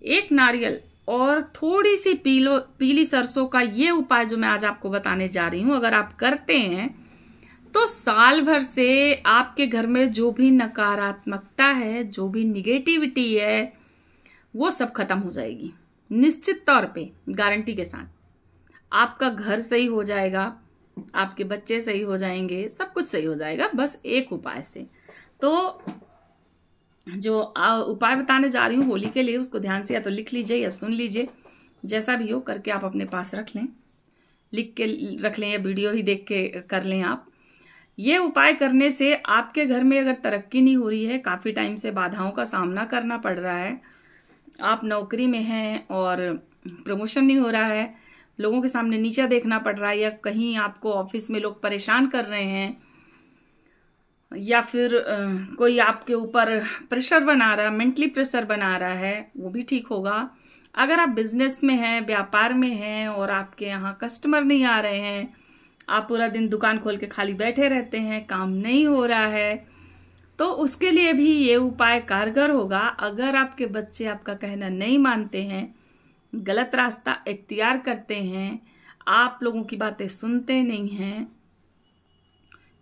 एक नारियल और थोड़ी सी पीली सरसों का ये उपाय जो मैं आज आपको बताने जा रही हूं, अगर आप करते हैं तो साल भर से आपके घर में जो भी नकारात्मकता है, जो भी निगेटिविटी है, वो सब खत्म हो जाएगी। निश्चित तौर पे, गारंटी के साथ। आपका घर सही हो जाएगा, आपके बच्चे सही हो जाएंगे, सब कुछ सही हो जाएगा बस एक उपाय से। तो जो उपाय बताने जा रही हूँ होली के लिए, उसको ध्यान से या तो लिख लीजिए या सुन लीजिए, जैसा भी हो करके आप अपने पास रख लें, लिख के रख लें या वीडियो ही देख के कर लें आप। ये उपाय करने से आपके घर में अगर तरक्की नहीं हो रही है, काफ़ी टाइम से बाधाओं का सामना करना पड़ रहा है, आप नौकरी में हैं और प्रमोशन नहीं हो रहा है, लोगों के सामने नीचा देखना पड़ रहा है, या कहीं आपको ऑफिस में लोग परेशान कर रहे हैं, या फिर कोई आपके ऊपर प्रेशर बना रहा है, मेंटली प्रेशर बना रहा है, वो भी ठीक होगा। अगर आप बिजनेस में हैं, व्यापार में हैं और आपके यहाँ कस्टमर नहीं आ रहे हैं, आप पूरा दिन दुकान खोल के खाली बैठे रहते हैं, काम नहीं हो रहा है, तो उसके लिए भी ये उपाय कारगर होगा। अगर आपके बच्चे आपका कहना नहीं मानते हैं, गलत रास्ता इख्तियार करते हैं, आप लोगों की बातें सुनते नहीं हैं,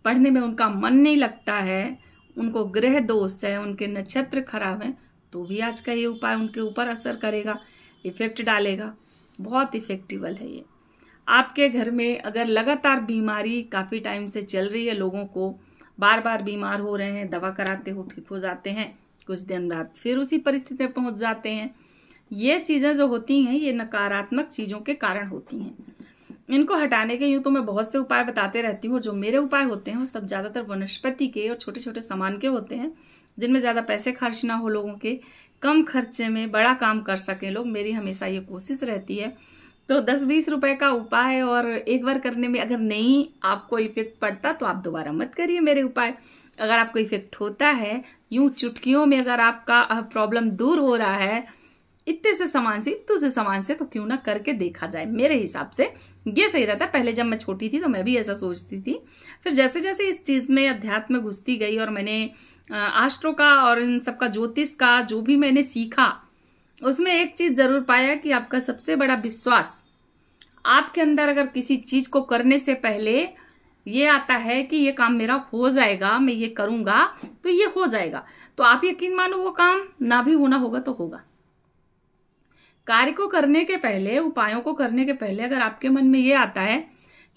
पढ़ने में उनका मन नहीं लगता है, उनको ग्रह दोष है, उनके नक्षत्र खराब हैं, तो भी आज का ये उपाय उनके ऊपर असर करेगा, इफेक्ट डालेगा। बहुत इफेक्टिवल है ये। आपके घर में अगर लगातार बीमारी काफ़ी टाइम से चल रही है, लोगों को बार बार बीमार हो रहे हैं, दवा कराते हो ठीक हो जाते हैं, कुछ दिन बाद फिर उसी परिस्थिति में पहुंच जाते हैं, ये चीज़ें जो होती हैं ये नकारात्मक चीज़ों के कारण होती हैं। इनको हटाने के यूँ तो मैं बहुत से उपाय बताते रहती हूँ, और जो मेरे उपाय होते हैं वो सब ज़्यादातर वनस्पति के और छोटे छोटे सामान के होते हैं, जिनमें ज़्यादा पैसे खर्च ना हो, लोगों के कम खर्चे में बड़ा काम कर सकें लोग, मेरी हमेशा ये कोशिश रहती है। तो 10-20 रुपए का उपाय और एक बार करने में अगर नहीं आपको इफेक्ट पड़ता तो आप दोबारा मत करिए मेरे उपाय। अगर आपको इफेक्ट होता है, यूं चुटकियों में अगर आपका प्रॉब्लम दूर हो रहा है, इतने से सामान से, इतने से सामान से, तो क्यों ना करके देखा जाए। मेरे हिसाब से ये सही रहता है। पहले जब मैं छोटी थी तो मैं भी ऐसा सोचती थी, फिर जैसे जैसे इस चीज में अध्यात्म में घुसती गई और मैंने आस्ट्रो का और इन सबका ज्योतिष का जो भी मैंने सीखा, उसमें एक चीज जरूर पाया कि आपका सबसे बड़ा विश्वास आपके अंदर अगर किसी चीज को करने से पहले ये आता है कि ये काम मेरा हो जाएगा, मैं ये करूंगा तो ये हो जाएगा, तो आप यकीन मानो वो काम ना भी होना होगा तो होगा। कार्य को करने के पहले, उपायों को करने के पहले अगर आपके मन में ये आता है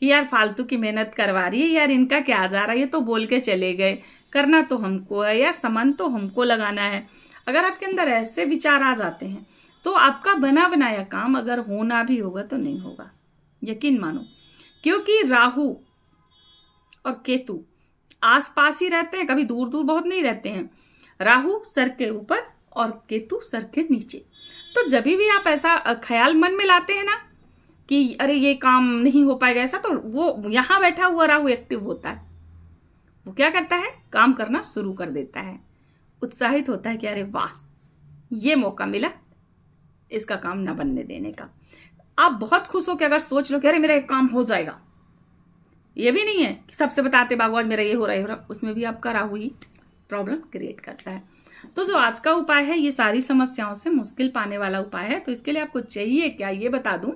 कि यार फालतू की मेहनत करवा रही है, यार इनका क्या जा रहा है, ये तो बोल के चले गए, करना तो हमको है, यार सामान तो हमको लगाना है, अगर आपके अंदर ऐसे विचार आ जाते हैं तो आपका बना बनाया काम अगर होना भी होगा तो नहीं होगा, यकीन मानो। क्योंकि राहु और केतु आसपास ही रहते हैं, कभी दूर दूर बहुत नहीं रहते हैं। राहु सर के ऊपर और केतु सर के नीचे। तो जब भी आप ऐसा ख्याल मन में लाते हैं ना कि अरे ये काम नहीं हो पाएगा ऐसा, तो वो यहां बैठा हुआ राहु एक्टिव होता है, वो क्या करता है, काम करना शुरू कर देता है, उत्साहित होता है कि अरे वाह ये मौका मिला इसका काम ना बनने देने का। आप बहुत खुश हो कि अगर सोच लो कि अरे मेरा एक काम हो जाएगा, ये भी नहीं है कि सबसे बताते बाबू आज मेरा ये हो रहा है, उसमें भी आपका राहु ही प्रॉब्लम क्रिएट करता है। तो जो आज का उपाय है ये सारी समस्याओं से मुश्किल पाने वाला उपाय है। तो इसके लिए आपको चाहिए क्या, ये बता दूं,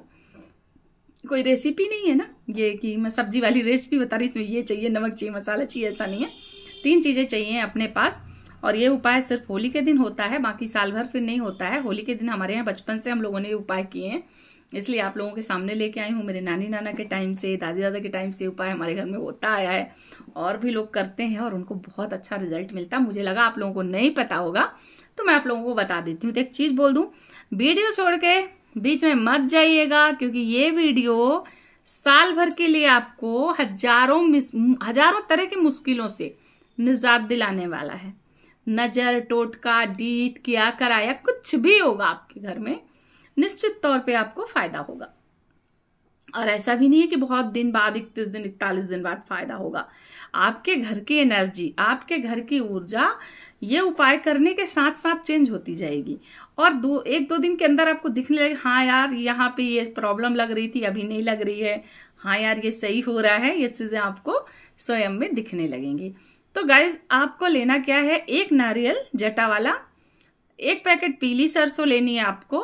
कोई रेसिपी नहीं है ना ये कि मैं सब्जी वाली रेसिपी बता रही, इसमें ये चाहिए, नमक चाहिए, मसाला चाहिए, ऐसा नहीं है। 3 चीजें चाहिए अपने पास, और ये उपाय सिर्फ होली के दिन होता है, बाकी साल भर फिर नहीं होता है। होली के दिन हमारे यहाँ बचपन से हम लोगों ने ये उपाय किए हैं, इसलिए आप लोगों के सामने लेके आई हूँ। मेरे नानी नाना के टाइम से, दादी दादा के टाइम से उपाय हमारे घर में होता आया है, और भी लोग करते हैं और उनको बहुत अच्छा रिजल्ट मिलता है। मुझे लगा आप लोगों को नहीं पता होगा तो मैं आप लोगों को बता देती हूँ। तो एक चीज बोल दूं, वीडियो छोड़ के बीच में मत जाइएगा, क्योंकि ये वीडियो साल भर के लिए आपको हजारों तरह की मुश्किलों से निजात दिलाने वाला है। नजर, टोटका, डीट, किया कराया, कुछ भी होगा आपके घर में, निश्चित तौर पे आपको फायदा होगा। और ऐसा भी नहीं है कि बहुत दिन बाद, 31 दिन 41 दिन बाद फायदा होगा। आपके घर की एनर्जी, आपके घर की ऊर्जा ये उपाय करने के साथ साथ चेंज होती जाएगी, और 1-2 दिन के अंदर आपको दिखने लगे हाँ यार यहाँ पे ये प्रॉब्लम लग रही थी अभी नहीं लग रही है, हाँ यार ये सही हो रहा है, ये चीजें आपको स्वयं में दिखने लगेंगी। तो गाइज आपको लेना क्या है, एक नारियल जटा वाला, 1 पैकेट पीली सरसों लेनी है आपको।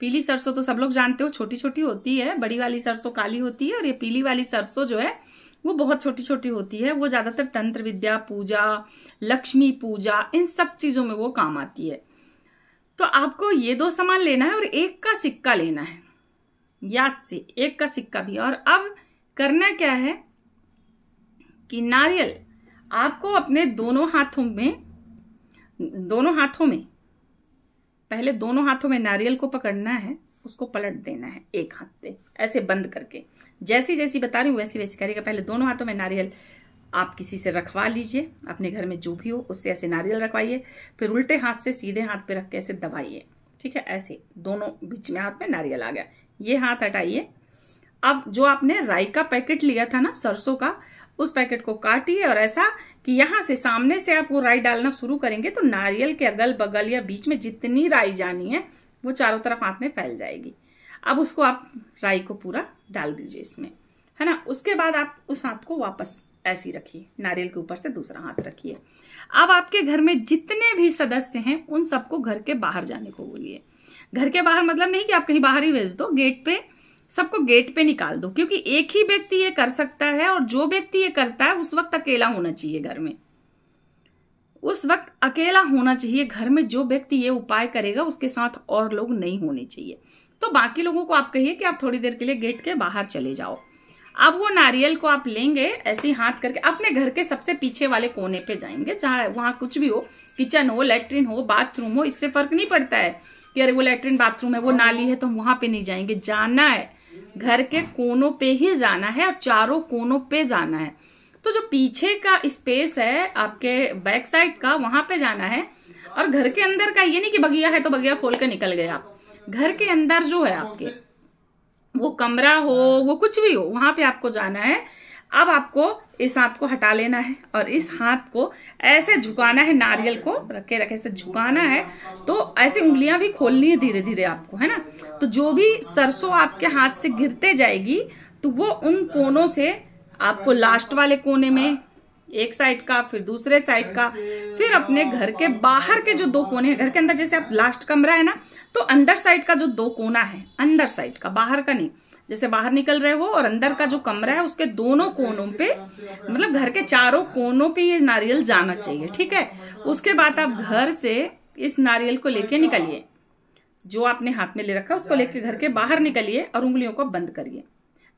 पीली सरसों तो सब लोग जानते हो छोटी छोटी होती है, बड़ी वाली सरसों काली होती है और ये पीली वाली सरसों जो है वो बहुत छोटी छोटी होती है। वो ज्यादातर तंत्र विद्या, पूजा, लक्ष्मी पूजा, इन सब चीजों में वो काम आती है। तो आपको ये 2 सामान लेना है और 1 का सिक्का लेना है, याद से 1 का सिक्का भी। और अब करना क्या है कि नारियल आपको अपने दोनों हाथों में पहले दोनों हाथों में नारियल को पकड़ना है, उसको पलट देना है एक हाथ पे ऐसे बंद करके। जैसी जैसी बता रही हूँ वैसी वैसी करिएगा। पहले दोनों हाथों में नारियल आप किसी से रखवा लीजिए, अपने घर में जो भी हो उससे ऐसे नारियल रखवाइए। फिर उल्टे हाथ से सीधे हाथ पे रख के ऐसे दबाइए, ठीक है। ऐसे दोनों बीच में हाथ में नारियल आ गया, ये हाथ हटाइए। अब जो आपने राई का पैकेट लिया था ना सरसों का, उस पैकेट को काटिए और ऐसा कि यहां से सामने से आप वो राई डालना शुरू करेंगे तो नारियल के अगल बगल या बीच में जितनी राई जानी है वो चारों तरफ हाथ में फैल जाएगी। अब उसको आप राई को पूरा डाल दीजिए इसमें, है ना। उसके बाद आप उस हाथ को वापस ऐसे रखिए, नारियल के ऊपर से दूसरा हाथ रखिए। अब आपके घर में जितने भी सदस्य हैं उन सबको घर के बाहर जाने को बोलिए। घर के बाहर मतलब नहीं कि आप कहीं बाहर ही भेज दो, गेट पे सबको गेट पे निकाल दो, क्योंकि एक ही व्यक्ति ये कर सकता है और जो व्यक्ति ये करता है उस वक्त अकेला होना चाहिए घर में। उस वक्त अकेला होना चाहिए घर में। जो व्यक्ति ये उपाय करेगा उसके साथ और लोग नहीं होने चाहिए। तो बाकी लोगों को आप कहिए कि आप थोड़ी देर के लिए गेट के बाहर चले जाओ। अब वो नारियल को आप लेंगे ऐसे ही हाथ करके अपने घर के सबसे पीछे वाले कोने पे जाएंगे, जहां वहां कुछ भी हो, किचन हो, लेटरिन हो, बाथरूम हो, इससे फर्क नहीं पड़ता है कि अरे वो लेटरिन बाथरूम है, वो नाली है तो हम वहां पे नहीं जाएंगे। जाना है घर के कोनों पे ही जाना है और चारों कोनों पे जाना है। तो जो पीछे का स्पेस है आपके बैक साइड का, वहां पे जाना है। और घर के अंदर का ये नहीं कि बगिया है तो बगिया खोल के निकल गए आप। घर के अंदर जो है आपके, वो कमरा हो, वो कुछ भी हो, वहां पे आपको जाना है। अब आपको इस हाथ को हटा लेना है और इस हाथ को ऐसे झुकाना है, नारियल को रखे रखे से झुकाना है। तो ऐसे उंगलियां भी खोलनी है धीरे धीरे आपको, है ना। तो जो भी सरसों आपके हाथ से गिरते जाएगी तो वो उन कोनों से आपको लास्ट वाले कोने में एक साइड का, फिर दूसरे साइड का, फिर अपने घर के बाहर के जो 2 कोने हैं, घर के अंदर जैसे आप लास्ट कमरा है ना, तो अंदर साइड का जो 2 कोना है, अंदर साइड का, बाहर का नहीं, जैसे बाहर निकल रहे हो और अंदर का जो कमरा है उसके दोनों कोनों पे, मतलब घर के चारों कोनों पे ये नारियल जाना चाहिए, ठीक है। उसके बाद आप घर से इस नारियल को लेके निकलिए, जो आपने हाथ में ले रखा उसको लेके घर के बाहर निकलिए और उंगलियों को बंद करिए।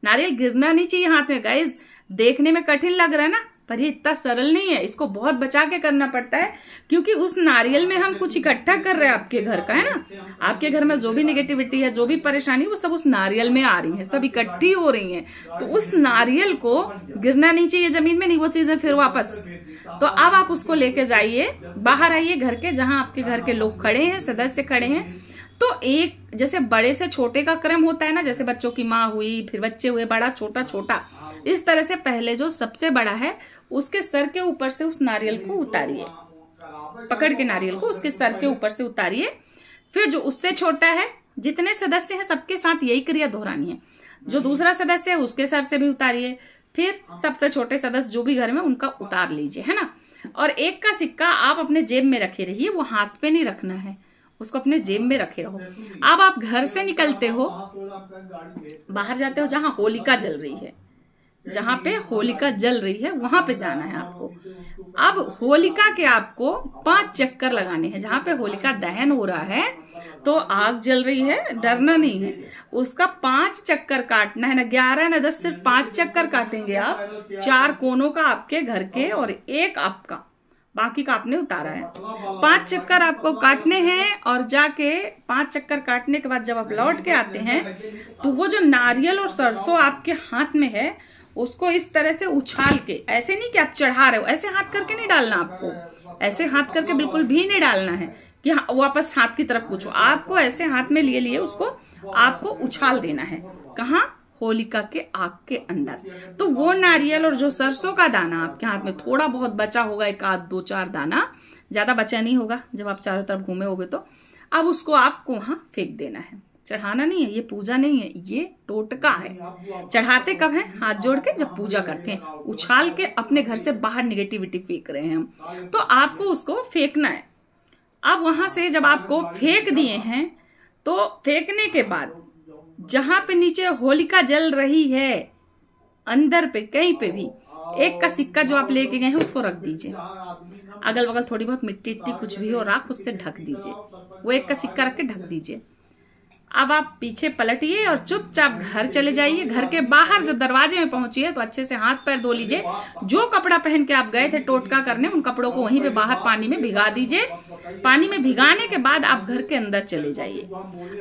नारियल गिरना नहीं चाहिए हाथ में। गाइस, देखने में कठिन लग रहा है ना, पर ये इतना सरल नहीं है। इसको बहुत बचा के करना पड़ता है, क्योंकि उस नारियल में हम कुछ इकट्ठा कर रहे हैं आपके घर का, है ना। आपके घर में जो भी नेगेटिविटी है, जो भी परेशानी, वो सब उस नारियल में आ रही है, सब इकट्ठी हो रही है। तो उस नारियल को गिरना नहीं चाहिए जमीन में, नहीं वो चीजें फिर वापस। तो अब आप उसको लेके जाइए, बाहर आइए घर के, जहां आपके घर के लोग खड़े हैं, सदस्य खड़े हैं। तो एक जैसे बड़े से छोटे का क्रम होता है ना, जैसे बच्चों की माँ हुई, फिर बच्चे हुए, बड़ा छोटा छोटा, इस तरह से पहले जो सबसे बड़ा है उसके सर के ऊपर से उस नारियल को उतारिए, पकड़ के नारियल को उसके सर के ऊपर से उतारिए। फिर जो उससे छोटा है, जितने सदस्य हैं सबके साथ यही क्रिया दोहरानी है। जो दूसरा सदस्य है उसके सर से भी उतारिए, फिर सबसे छोटे सदस्य जो भी घर में उनका उतार लीजिए, है ना। और 1 का सिक्का आप अपने जेब में रखे रहिए, वो हाथ पे नहीं रखना है, उसको अपने जेब में रखे रहो। अब आप घर से निकलते हो, बाहर जाते हो, जहां होलिका जल रही है, जहां पे होलिका जल रही है वहां पे जाना है आपको। अब होलिका के आपको 5 चक्कर लगाने हैं। जहां पे होलिका दहन हो रहा है तो आग जल रही है, डरना नहीं है, उसका 5 चक्कर काटना है, ना 11 ना 10, सिर्फ 5 चक्कर काटेंगे आप। 4 कोनों का आपके घर के और 1 आपका, बाकी का आपने उतारा है। 5 चक्कर आपको काटने हैं और जाके 5 चक्कर काटने के बाद जब आप लौट के आते हैं तो वो जो नारियल और सरसों आपके हाथ में है उसको इस तरह से उछाल के, ऐसे नहीं कि आप चढ़ा रहे हो, ऐसे हाथ करके नहीं डालना आपको, ऐसे हाथ करके बिल्कुल भी नहीं डालना है कि वापस हाथ की तरफ पूछो। आपको ऐसे हाथ में लिए लिए उसको आपको उछाल देना है। कहाँ? होलिका के आग के अंदर। तो वो नारियल और जो सरसों का दाना आपके हाथ में थोड़ा बहुत बचा होगा, 1 आध 2 4 दाना, ज्यादा बचा नहीं होगा जब आप चारों तरफ घूमे होगे, तो अब उसको आपको वहां फेंक देना है। चढ़ाना नहीं है, ये पूजा नहीं है, ये टोटका है। चढ़ाते कब है? हाथ जोड़ के, जब पूजा करते हैं। उछाल के अपने घर से बाहर निगेटिविटी फेंक रहे हैं हम, तो आपको उसको फेंकना है। अब वहां से जब आपको फेंक दिए हैं तो फेंकने के बाद जहां पे नीचे होलिका जल रही है अंदर पे कहीं पे भी एक का सिक्का जो आप लेके गए हैं उसको रख दीजिए। अगल बगल थोड़ी बहुत मिट्टी इट्टी कुछ भी हो राख उससे ढक दीजिए। वो एक का सिक्का रख के ढक दीजिए। अब आप पीछे पलटिए और चुपचाप घर चले जाइए। घर के बाहर जब दरवाजे में पहुंचिए तो अच्छे से हाथ पैर धो लीजिए। जो कपड़ा पहन के आप गए थे टोटका करने उन कपड़ों को वहीं पे बाहर पानी में भिगा दीजिए। पानी में भिगाने के बाद आप घर के अंदर चले जाइए।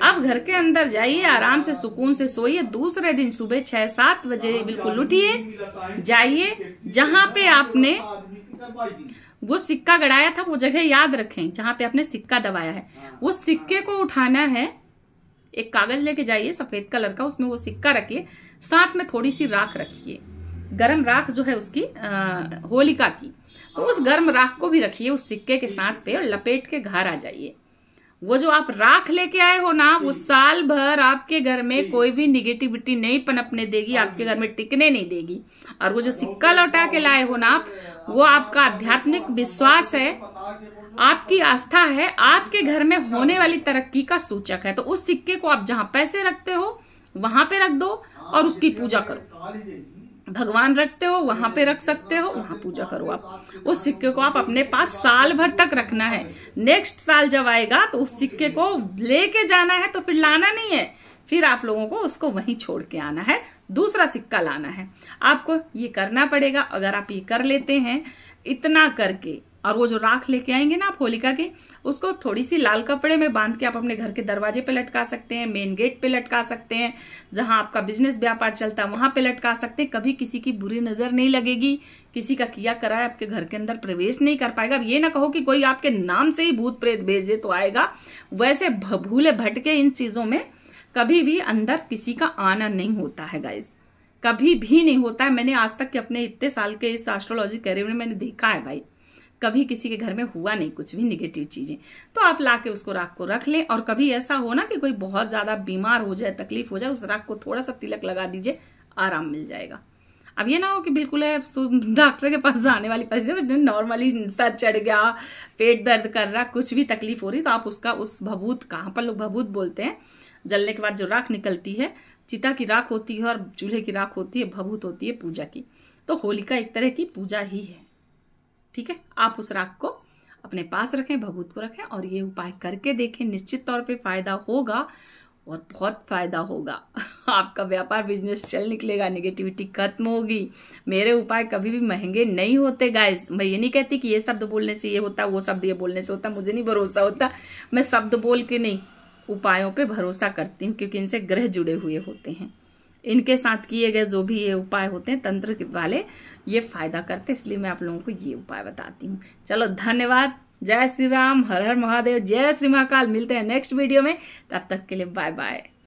अब घर के अंदर जाइए, आराम से सुकून से सोइए। दूसरे दिन सुबह 6-7 बजे बिल्कुल उठिए, जाइए जहां पे आपने वो सिक्का गड़ाया था वो जगह याद रखें जहां पे आपने सिक्का दबाया है। वो सिक्के को उठाना है। एक कागज लेके जाइए सफेद कलर का, उसमें वो सिक्का रखिए। साथ में थोड़ी सी राख रखिए, गरम राख जो है उसकी होलिका की। तो उस गर्म राख को भी रखिए उस सिक्के के साथ पे और लपेट के घर आ जाइए। वो जो आप राख लेके आए हो ना वो साल भर आपके घर में कोई भी निगेटिविटी नहीं पनपने देगी, आपके घर में टिकने नहीं देगी। और वो जो सिक्का लौटा के लाए हो ना आप, वो आपका आध्यात्मिक विश्वास है, आपकी आस्था है, आपके घर में होने वाली तरक्की का सूचक है। तो उस सिक्के को आप जहां पैसे रखते हो वहां पे रख दो और उसकी पूजा करो। भगवान रखते हो वहां पे रख सकते हो, वहां पूजा करो। आप उस सिक्के को आप अपने पास साल भर तक रखना है। नेक्स्ट साल जब आएगा तो उस सिक्के को लेके जाना है, तो फिर लाना नहीं है, फिर आप लोगों को उसको वहीं छोड़ के आना है, दूसरा सिक्का लाना है। आपको ये करना पड़ेगा। अगर आप ये कर लेते हैं इतना करके, और वो जो राख लेके आएंगे ना आप होलिका के, उसको थोड़ी सी लाल कपड़े में बांध के आप अपने घर के दरवाजे पे लटका सकते हैं, मेन गेट पे लटका सकते हैं, जहां आपका बिजनेस व्यापार चलता है वहां पे लटका सकते हैं। कभी किसी की बुरी नजर नहीं लगेगी, किसी का किया कराया आपके घर के अंदर प्रवेश नहीं कर पाएगा। अब ये ना कहो कि कोई आपके नाम से ही भूत प्रेत भेज दे तो आएगा। वैसे भूले भटके इन चीजों में कभी भी अंदर किसी का आना नहीं होता है गाइस, कभी भी नहीं होता है। मैंने आज तक के अपने इतने साल के इस एस्ट्रोलॉजी करियर में मैंने देखा है भाई, कभी किसी के घर में हुआ नहीं कुछ भी निगेटिव चीजें। तो आप लाके उसको राख को रख लें। और कभी ऐसा हो ना कि कोई बहुत ज्यादा बीमार हो जाए, तकलीफ हो जाए, उस राख को थोड़ा सा तिलक लगा दीजिए, आराम मिल जाएगा। अब ये ना हो कि बिल्कुल है डॉक्टर के पास जाने वाली परिस्थिति, नॉर्मली सर चढ़ गया, पेट दर्द कर रहा, कुछ भी तकलीफ हो रही, तो आप उसका उस भभूत, कहाँ पर लोग भभूत बोलते हैं, जलने के बाद जो राख निकलती है, चिता की राख होती है और चूल्हे की राख होती है, भभूत होती है पूजा की। तो होलिका एक तरह की पूजा ही है, ठीक है। आप उस राख को अपने पास रखें, भभूत को रखें और ये उपाय करके देखें, निश्चित तौर पे फायदा होगा और बहुत फायदा होगा। आपका व्यापार बिजनेस चल निकलेगा, नेगेटिविटी खत्म होगी। मेरे उपाय कभी भी महंगे नहीं होते गाइस। मैं ये नहीं कहती कि ये शब्द बोलने से ये होता, वो शब्द ये बोलने से होता, मुझे नहीं भरोसा होता। मैं शब्द बोल के नहीं, उपायों पे भरोसा करती हूँ, क्योंकि इनसे ग्रह जुड़े हुए होते हैं। इनके साथ किए गए जो भी ये उपाय होते हैं तंत्र के वाले, ये फायदा करते, इसलिए मैं आप लोगों को ये उपाय बताती हूँ। चलो धन्यवाद। जय श्री राम, हर हर महादेव, जय श्री महाकाल। मिलते हैं नेक्स्ट वीडियो में, तब तक के लिए बाय बाय।